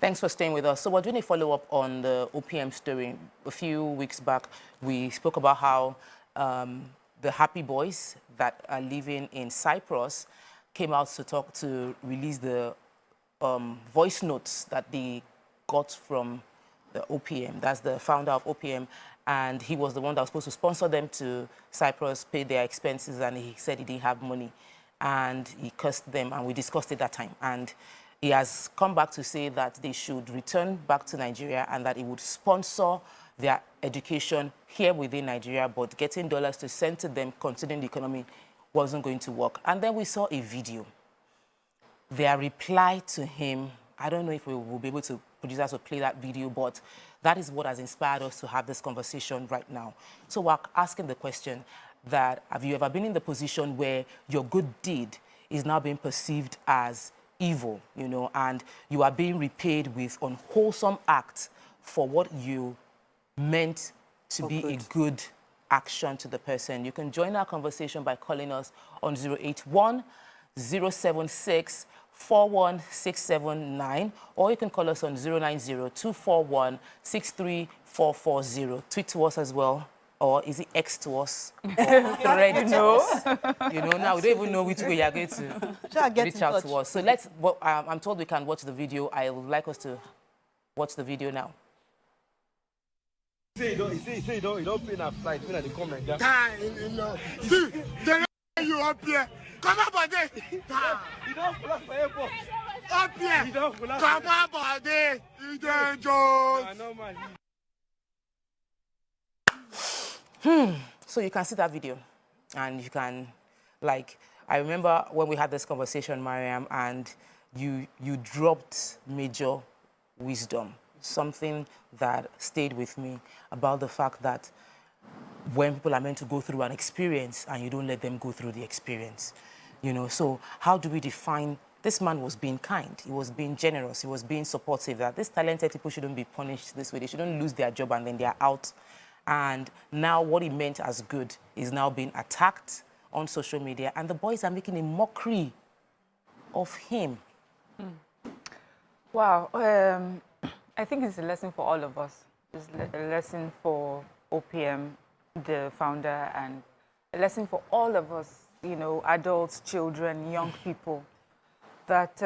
Thanks for staying with us. So we're doing a follow-up on the OPM story. A few weeks back, we spoke about how the Happie Boyz that are living in Cyprus came out to release the voice notes that they got from the OPM. That's the founder of OPM. And he was the one that was supposed to sponsor them to Cyprus, pay their expenses, and he said he didn't have money. And he cursed them, and we discussed it that time. And he has come back to say that they should return back to Nigeria and that he would sponsor their education here within Nigeria, but getting dollars to send to them, considering the economy, wasn't going to work. And then we saw a video. Their reply to him, I don't know if we will be able to, producers will play that video, but that is what has inspired us to have this conversation right now. So we're asking the question that, have you ever been in the position where your good deed is now being perceived as evil, you know, and you are being repaid with unwholesome acts for what you meant to be a good action to the person? You can join our conversation by calling us on 081-076-41679, or you can call us on 090-241-63440. Tweet to us as well. Or is it X to us? Or thread to us? You know, now we don't even know which way you're going to reach out to us. So let's, I'm told we can watch the video. I would like us to watch the video now. You don't pay enough flight. You know, they come like that. See, they you up here. Come on, buddy. You don't fly for airport. Up here. You don't fly. Come on, buddy. You don't joke. No, man. So you can see that video, and you can, like, I remember when we had this conversation, Mariam, and you dropped major wisdom, something that stayed with me about the fact that when people are meant to go through an experience and you don't let them go through the experience, you know. So how do we define, this man was being kind, he was being generous, he was being supportive, that these talented people shouldn't be punished this way, they shouldn't lose their job and then they're out. And now what he meant as good is now being attacked on social media, and the boys are making a mockery of him. Wow. I think it's a lesson for all of us. It's a lesson for OPM, the founder, and a lesson for all of us, you know, adults, children, young people, that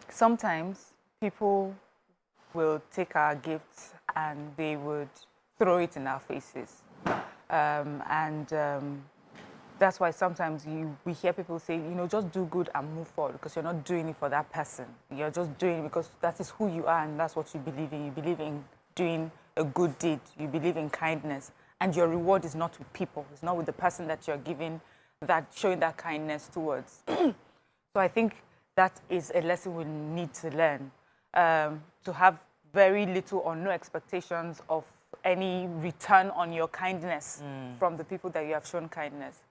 sometimes people will take our gifts and they would throw it in our faces. That's why sometimes we hear people say, you know, just do good and move forward, because you're not doing it for that person. You're just doing it because that is who you are and that's what you believe in. You believe in doing a good deed. You believe in kindness. And your reward is not with people. It's not with the person that you're giving, that showing that kindness towards. So I think that is a lesson we need to learn, to have very little or no expectations of any return on your kindness from the people that you have shown kindness.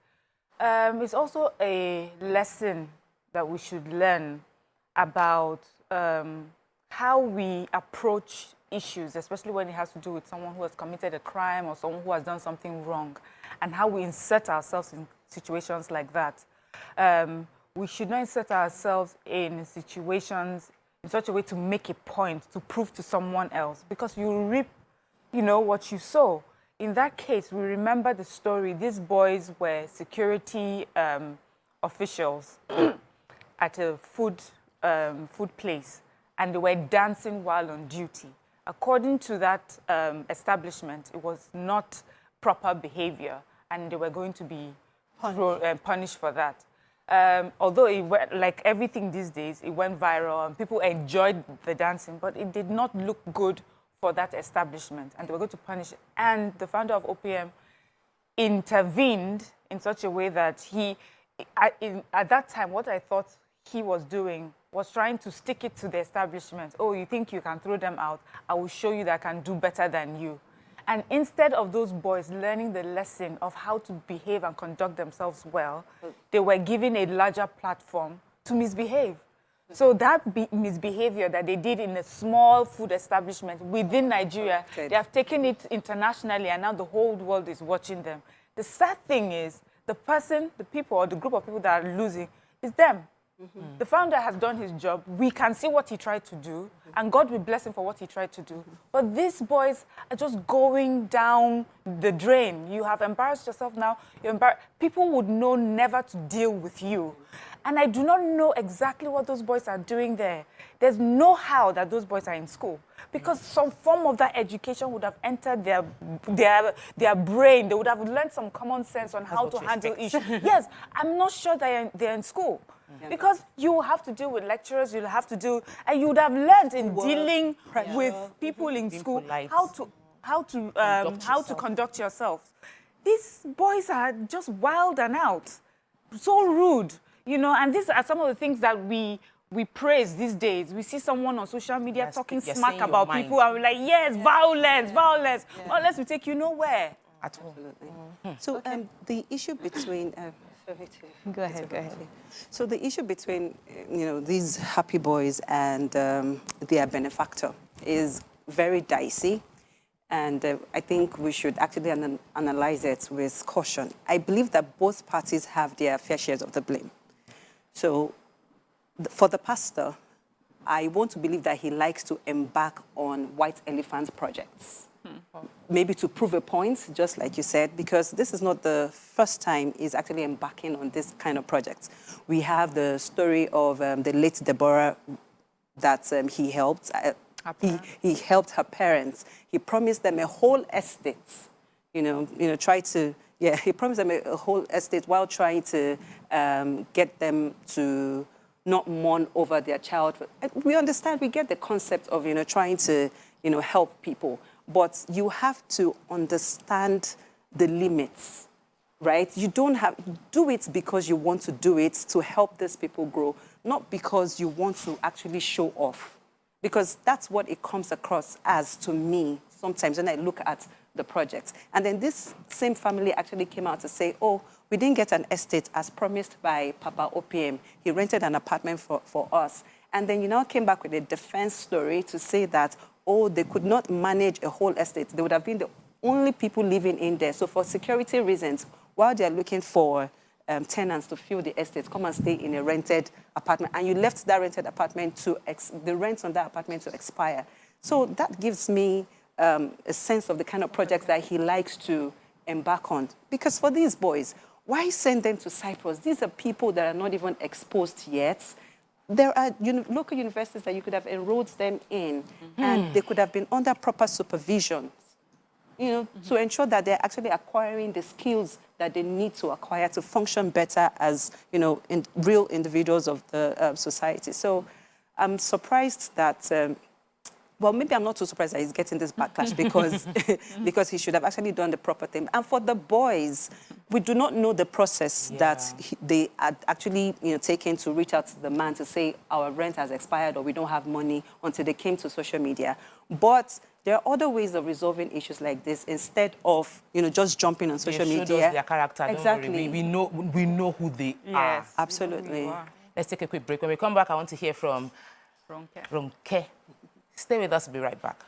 It's also a lesson that we should learn about how we approach issues, especially when it has to do with someone who has committed a crime or someone who has done something wrong, and how we insert ourselves in situations like that. We should not insert ourselves in situations in such a way to make a point, to prove to someone else, because you reap, you know, what you sow. In that case, we remember the story. These boys were security officials at a food place, and they were dancing while on duty. According to that establishment, it was not proper behavior, and they were going to be punished for that. Although it went, like everything these days, it went viral and people enjoyed the dancing, but it did not look good for that establishment, and they were going to punish it. And the founder of OPM intervened in such a way that at that time, what I thought he was doing was trying to stick it to the establishment. Oh, you think you can throw them out? I will show you that I can do better than you. And instead of those boys learning the lesson of how to behave and conduct themselves well, they were given a larger platform to misbehave. So that misbehavior that they did in a small food establishment within Nigeria, they have taken it internationally, and now the whole world is watching them. The sad thing is, the person, the people, or the group of people that are losing is them. The founder has done his job. We can see what he tried to do, and God will bless him for what he tried to do. But these boys are just going down the drain. You have embarrassed yourself now. People would know never to deal with you. And I do not know exactly what those boys are doing there. There's no how that those boys are in school, because some form of that education would have entered their brain. They would have learned some common sense on how to handle issues. Yes, I'm not sure they're in school. Because you have to deal with lecturers, you'll have to deal, and you would have learned in dealing with people in school how to conduct yourself. These boys are just wild and out, so rude, you know. And these are some of the things that we praise these days. We see someone on social media talking smack about people, and we're like, yes, violence. Violence will take you nowhere. At all. Absolutely. So the issue between Go ahead. So the issue between, these Happie Boys and their benefactor is very dicey, and I think we should actually analyze it with caution. I believe that both parties have their fair shares of the blame. So for the pastor, I want to believe that he likes to embark on white elephant projects. Maybe to prove a point, just like you said, because this is not the first time he's actually embarking on this kind of project. We have the story of the late Deborah that he helped. He helped her parents. He promised them a whole estate. He promised them a whole estate while trying to get them to not mourn over their child. We understand, we get the concept of, trying to, help people. But you have to understand the limits, right? You don't do it because you want to do it to help these people grow, not because you want to actually show off. Because that's what it comes across as to me sometimes when I look at the project. And then this same family actually came out to say, oh, we didn't get an estate as promised by Papa OPM. He rented an apartment for us. And then you now came back with a defense story to say that, oh, they could not manage a whole estate. They would have been the only people living in there. So for security reasons, while they're looking for tenants to fill the estate, come and stay in a rented apartment. And you left that rented apartment the rent on that apartment to expire. So that gives me a sense of the kind of projects that he likes to embark on. Because for these boys, why send them to Cyprus? These are people that are not even exposed yet. There are local universities that you could have enrolled them in, and they could have been under proper supervision, to ensure that they're actually acquiring the skills that they need to acquire to function better as, real individuals of the society. So I'm surprised that, well, maybe I'm not too surprised that he's getting this backlash because he should have actually done the proper thing. And for the boys, we do not know the process that they had actually taken to reach out to the man to say our rent has expired or we don't have money until they came to social media. But there are other ways of resolving issues like this instead of just jumping on social media. Show us their character. Exactly. Don't worry. We know who they are. Absolutely. Let's take a quick break. When we come back, I want to hear from Ronke. Stay with us, we'll be right back.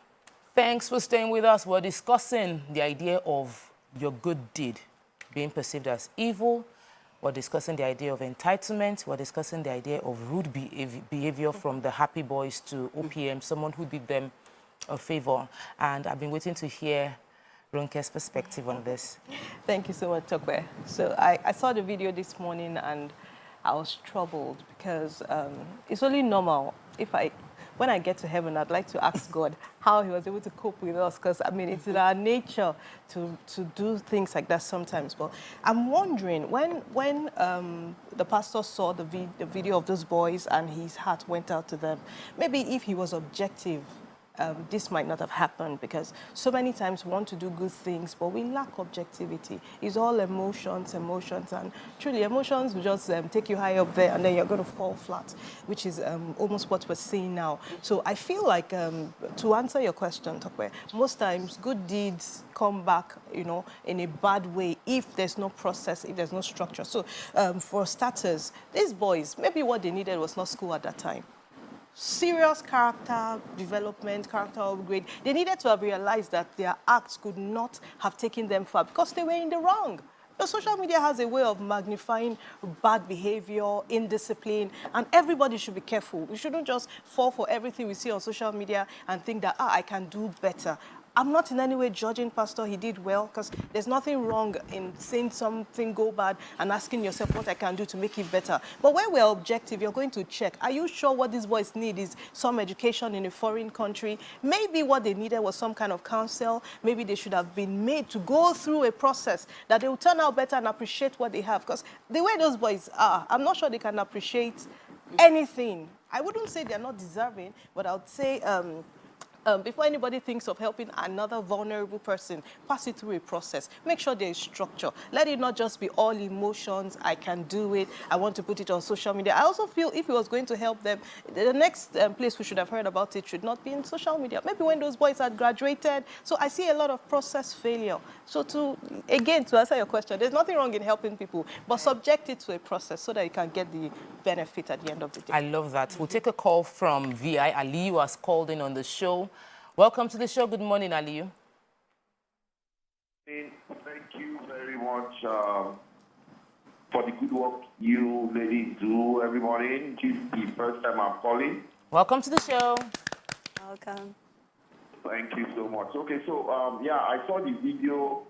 Thanks for staying with us. We're discussing the idea of your good deed being perceived as evil. We're discussing the idea of entitlement. We're discussing the idea of rude behavior from the Happie Boys to OPM, someone who did them a favor. And I've been waiting to hear Ronke's perspective on this. Thank you so much, Tokwe. So I saw the video this morning and I was troubled because it's only normal when I get to heaven, I'd like to ask God how he was able to cope with us, because, it's in our nature to do things like that sometimes. But I'm wondering, when the pastor saw the video of those boys and his heart went out to them, maybe if he was objective, this might not have happened, because so many times we want to do good things, but we lack objectivity. It's all emotions, and truly emotions will just take you high up there and then you're going to fall flat, which is almost what we're seeing now. So I feel like, to answer your question, Tokwe, most times good deeds come back, in a bad way if there's no process, if there's no structure. So for starters, these boys, maybe what they needed was not school at that time. Serious character development, character upgrade. They needed to have realized that their acts could not have taken them far because they were in the wrong. But social media has a way of magnifying bad behavior, indiscipline, and everybody should be careful. We shouldn't just fall for everything we see on social media and think that, I can do better. I'm not in any way judging Pastor, he did well, because there's nothing wrong in seeing something go bad and asking yourself what I can do to make it better. But when we're objective, you're going to check, are you sure what these boys need is some education in a foreign country? Maybe what they needed was some kind of counsel. Maybe they should have been made to go through a process that they will turn out better and appreciate what they have. Because the way those boys are, I'm not sure they can appreciate anything. I wouldn't say they're not deserving, but I would say before anybody thinks of helping another vulnerable person, pass it through a process. Make sure there is structure. Let it not just be all emotions, I can do it, I want to put it on social media. I also feel if it was going to help them, the next place we should have heard about it should not be in social media. Maybe when those boys had graduated. So I see a lot of process failure. So again, to answer your question, there's nothing wrong in helping people, but subject it to a process so that you can get the benefit at the end of the day. I love that. We'll take a call from VI. Aliyu has called in on the show. Welcome to the show. Good morning, Aliyu. Thank you very much for the good work you ladies do every morning. This is the first time I'm calling. Welcome to the show. Welcome. Thank you so much. Okay, so yeah, I saw the video,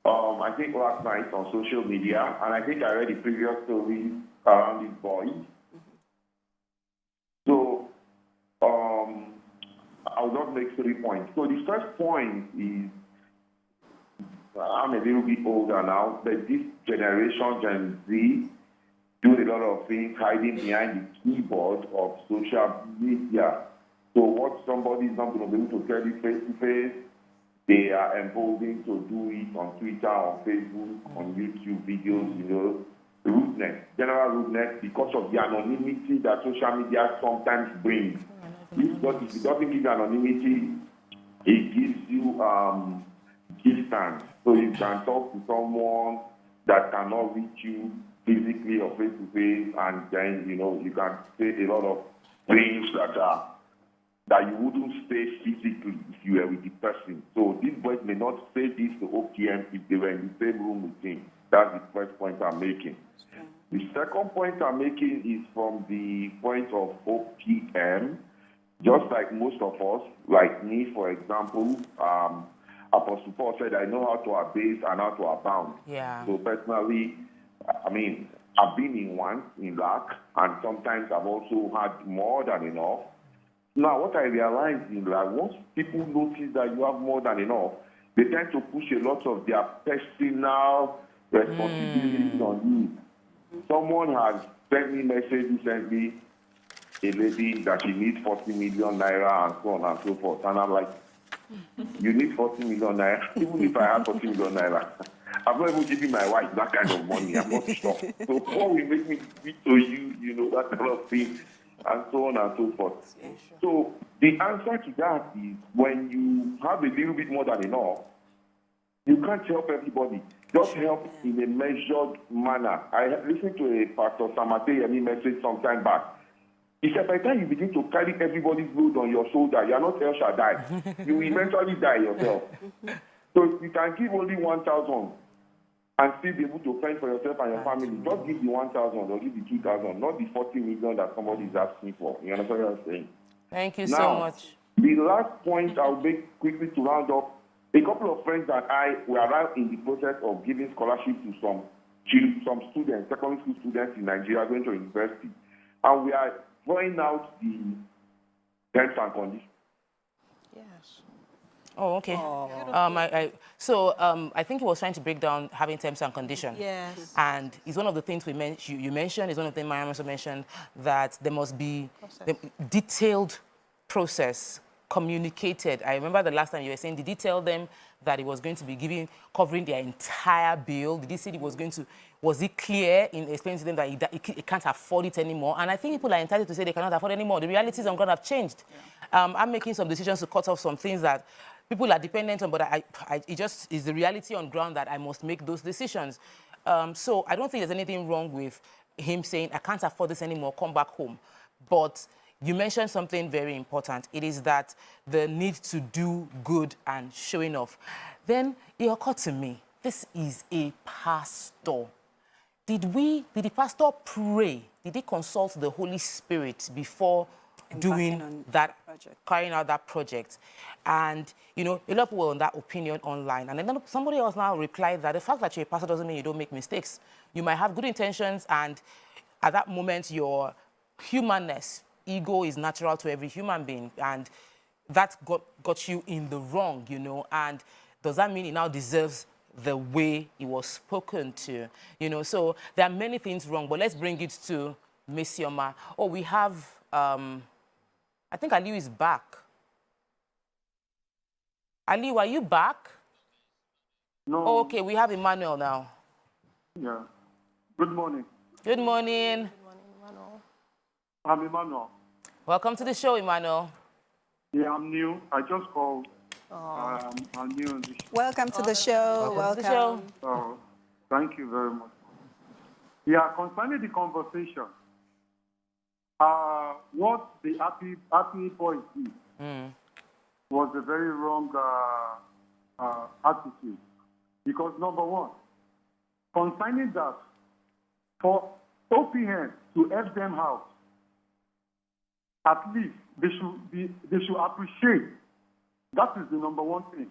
I think last night on social media, and I think I read the previous stories around this boy. So, I'll just make 3 points. So the first point is, I'm a little bit older now, but this generation, Gen Z, do a lot of things hiding behind the keyboard of social media. So what somebody is not going to be able to tell you face to face, they are emboldened to do it on Twitter, on Facebook, on YouTube videos, you know, rudeness, general rudeness, because of the anonymity that social media sometimes brings. If it doesn't give you anonymity, it gives you distance. So you can talk to someone that cannot reach you physically or face to face, and then, you know, you can say a lot of things that you wouldn't say physically if you were with the person. So these boys may not say this to OPM if they were in the same room with him. That's the first point I'm making. The second point I'm making is from the point of OPM. Just like most of us, like me, for example, Apostle Paul said, I know how to abase and how to abound. Yeah. So personally, I mean, I've been in want, in lack, and sometimes I've also had more than enough. Now, what I realize is that once people notice that you have more than enough, they tend to push a lot of their personal responsibilities on you. Someone has sent me a message recently, a lady that she needs 40 million naira and so on and so forth. And I'm like, you need 40 million naira? Even if I had 40 million naira, I'm not even giving my wife that kind of money. I'm not sure. So before we make me speak to you, you know, that kind of thing, and so on and so forth. So the answer to that is when you have a little bit more than enough, you can't help everybody. Just help in a measured manner. I listened to a Pastor Samate message some time back. He said, by the time you begin to carry everybody's load on your shoulder, you are not El Shaddai. You will eventually die yourself. So you can give only 1,000 and still be able to fend for yourself and your family. Just give the 1,000 or give the 2,000, not the 40 million that somebody is asking for. You understand what I'm saying? Thank you Now, so much. The last point I'll make quickly to round up, a couple of friends and I were around in the process of giving scholarship to some students, secondary school students in Nigeria going to university. And we are throwing out the terms and conditions. Yes. Oh, okay. I think he was trying to break down having terms and conditions. Yes. And it's one of the things you mentioned, is one of the things Mariam also mentioned, that there must be the detailed process communicated. I remember the last time you were saying, did he tell them that he was going to be covering their entire bill? Did he say was he clear in explaining to them that he can't afford it anymore? And I think people are entitled to say they cannot afford it anymore. The realities on ground have changed. Yeah. I'm making some decisions to cut off some things that people are dependent on, but it just is the reality on ground that I must make those decisions. So I don't think there's anything wrong with him saying, I can't afford this anymore, come back home. But you mentioned something very important. It is that the need to do good and showing off. Then it occurred to me this is a pastor. Did the pastor pray? Did he consult the Holy Spirit before doing that, carrying out that project? And, you know, a lot of people were on that opinion online. And then somebody else now replied that the fact that you're a pastor doesn't mean you don't make mistakes. You might have good intentions, and at that moment, your humanness, ego is natural to every human being. And that got you in the wrong, you know. And does that mean he now deserves the way it was spoken to? You know, so there are many things wrong, but let's bring it to Miss Yoma. Oh, we have, I think Aliu is back. Aliu, are you back? No. Oh, okay, we have Emmanuel now. Yeah. Good morning. Good morning. I'm Emmanuel. Welcome to the show, Emmanuel. Yeah, I'm new. I just called. I'm new on this show. Welcome to the show. Welcome to the show. Oh, thank you very much. Yeah, concerning the conversation, what the Happie Boyz did was a very wrong attitude. Because number one, concerning that, for OPM to help them out, at least they should appreciate. That is the number one thing.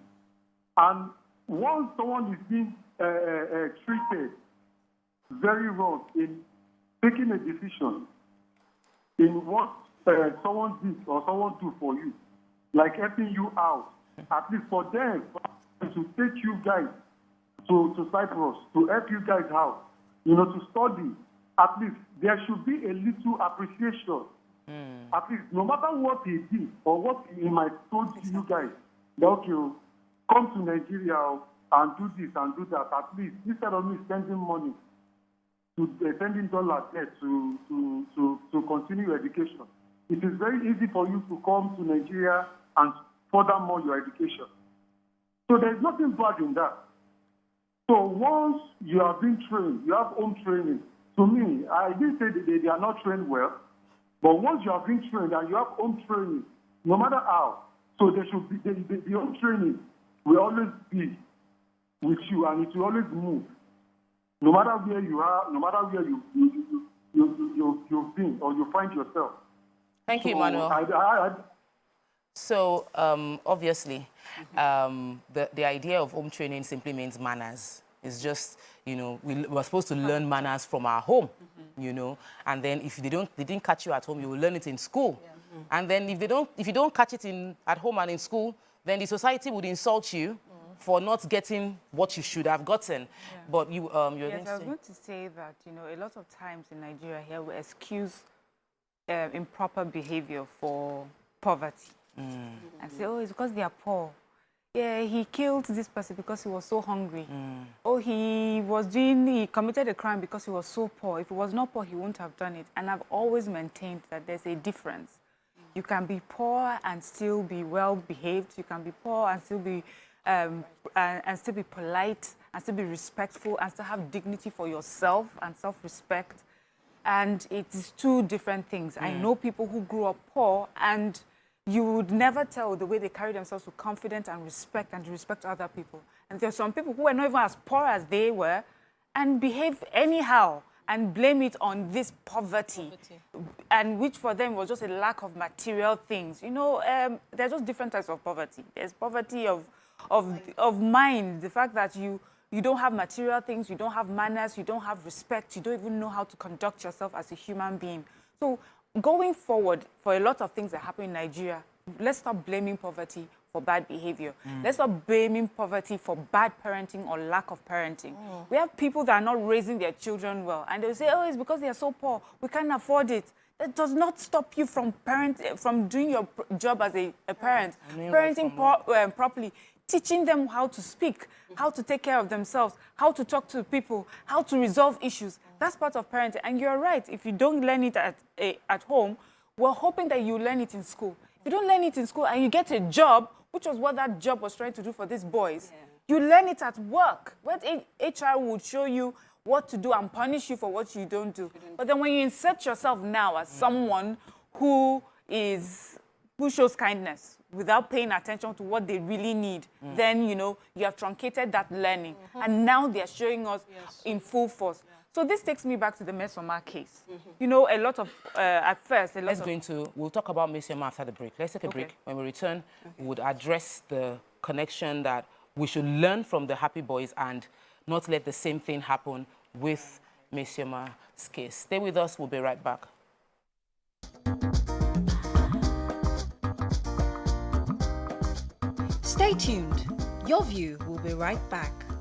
And once someone is being treated very wrong in taking a decision in what someone did or someone do for you, like helping you out, at least for them to take you guys to Cyprus, to help you guys out, you know, to study, at least there should be a little appreciation. At least, no matter what he did or what he might told you guys, that, okay, come to Nigeria and do this and do that. At least, instead of me spending money, sending dollars there to continue your education, it is very easy for you to come to Nigeria and furthermore your education. So there's nothing bad in that. So once you have been trained, you have home training. To me, I didn't say that they are not trained well. But once you have been trained and you have home training, no matter how, so there should be the home training will always be with you, and it will always move. No matter where you are, no matter where you've been or you find yourself. Thank you, Emmanuel. So obviously, the idea of home training simply means manners. It's just, you know, we're supposed to learn manners from our home, you know, and then if they didn't catch you at home, you will learn it in school. And then if you don't catch it at home and in school, then the society would insult you for not getting what you should have gotten. But you're yes, I was going to say that, you know, a lot of times in Nigeria here we excuse improper behavior for poverty. And say, oh, it's because they are poor. Yeah, he killed this person because he was so hungry. Oh, he committed a crime because he was so poor. If he was not poor, he wouldn't have done it. And I've always maintained that there's a difference. You can be poor and still be well behaved. You can be poor and still be polite and still be respectful and still have dignity for yourself and self-respect. And it is two different things. I know people who grew up poor, and you would never tell the way they carry themselves with confidence and respect other people. And there are some people who are not even as poor as they were and behave anyhow and blame it on this poverty. And which for them was just a lack of material things. You know, there's just different types of poverty. There's poverty of mind, the fact that you don't have material things, you don't have manners, you don't have respect, you don't even know how to conduct yourself as a human being. So going forward, for a lot of things that happen in Nigeria, let's stop blaming poverty for bad behavior. Let's stop blaming poverty for bad parenting or lack of parenting. We have people that are not raising their children well, and they'll say, oh, it's because they are so poor, we can't afford it. That does not stop you from doing your job as a parent, parenting properly, teaching them how to speak, how to take care of themselves, how to talk to people, how to resolve issues. That's part of parenting. And you're right, if you don't learn it at home, we're hoping that you learn it in school. If you don't learn it in school and you get a job, which was what that job was trying to do for these boys, you learn it at work, where HR would show you what to do and punish you for what you don't do. But then when you insert yourself now as someone who is who shows kindness without paying attention to what they really need, then, you know, you have truncated that learning. And now they're showing us in full force. So this takes me back to the Mesoma case. You know, a lot of, at first, a lot We'll talk about Mesoma after the break. Let's take a break. When we return, we would address the connection that we should learn from the Happy Boys and not let the same thing happen with Mesioma's case. Stay with us. We'll be right back. Stay tuned. Your View will be right back.